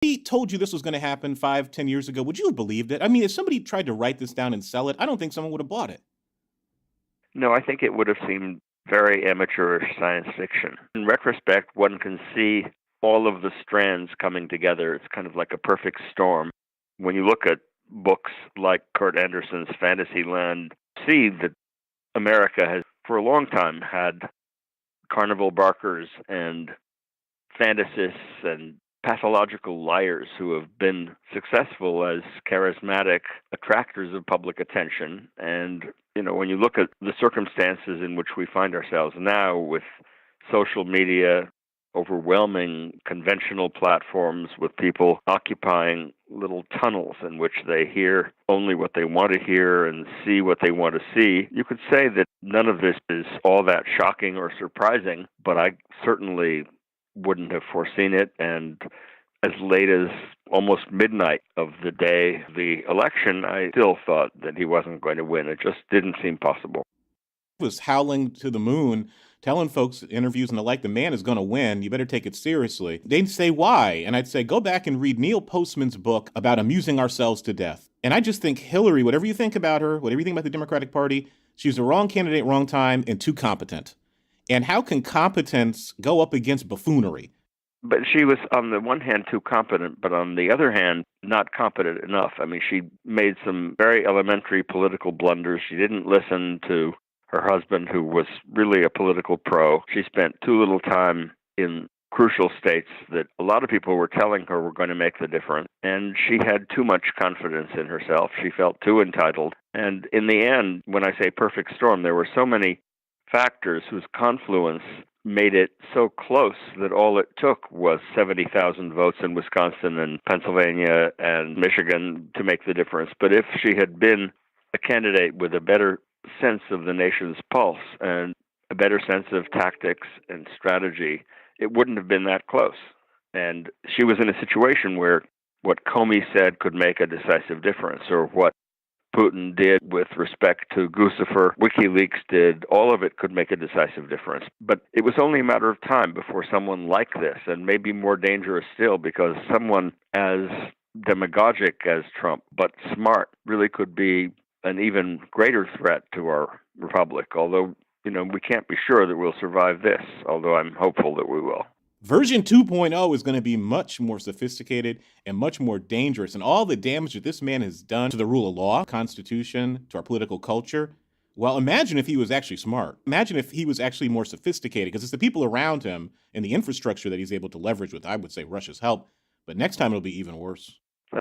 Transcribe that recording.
He told you this was going to happen 5, 10 years ago. Would you have believed it? I mean, if somebody tried to write this down and sell it, I don't think someone would have bought it. No, I think it would have seemed very amateurish science fiction. In retrospect, one can see all of the strands coming together. It's kind of like a perfect storm. When you look at books like Kurt Andersen's Fantasyland, see that America has, for a long time, had carnival barkers and fantasists and pathological liars who have been successful as charismatic attractors of public attention. And, when you look at the circumstances in which we find ourselves now with social media, overwhelming conventional platforms with people occupying little tunnels in which they hear only what they want to hear and see what they want to see, you could say that none of this is all that shocking or surprising, but I certainly wouldn't have foreseen it. And as late as almost midnight of the day of the election, I still thought that he wasn't going to win. It just didn't seem possible. He was howling to the moon, telling folks in interviews and the like, the man is going to win. You better take it seriously. They'd say, why? And I'd say, go back and read Neil Postman's book about amusing ourselves to death. And I just think Hillary, whatever you think about her, whatever you think about the Democratic Party, she's the wrong candidate, wrong time, and too competent. And how can competence go up against buffoonery? But she was, on the one hand, too competent, but on the other hand, not competent enough. I mean, she made some very elementary political blunders. She didn't listen to her husband, who was really a political pro. She spent too little time in crucial states that a lot of people were telling her were going to make the difference. And she had too much confidence in herself. She felt too entitled. And in the end, when I say perfect storm, there were so many factors whose confluence made it so close that all it took was 70,000 votes in Wisconsin and Pennsylvania and Michigan to make the difference. But if she had been a candidate with a better sense of the nation's pulse and a better sense of tactics and strategy, it wouldn't have been that close. And she was in a situation where what Comey said could make a decisive difference, or what Putin did with respect to Guccifer, WikiLeaks did, all of it could make a decisive difference. But it was only a matter of time before someone like this, and maybe more dangerous still, because someone as demagogic as Trump, but smart, really could be an even greater threat to our republic. Although, we can't be sure that we'll survive this, although I'm hopeful that we will. Version 2.0 is going to be much more sophisticated and much more dangerous. And all the damage that this man has done to the rule of law, Constitution, to our political culture. Well, imagine if he was actually smart. Imagine if he was actually more sophisticated, because it's the people around him and the infrastructure that he's able to leverage with, I would say, Russia's help. But next time it'll be even worse.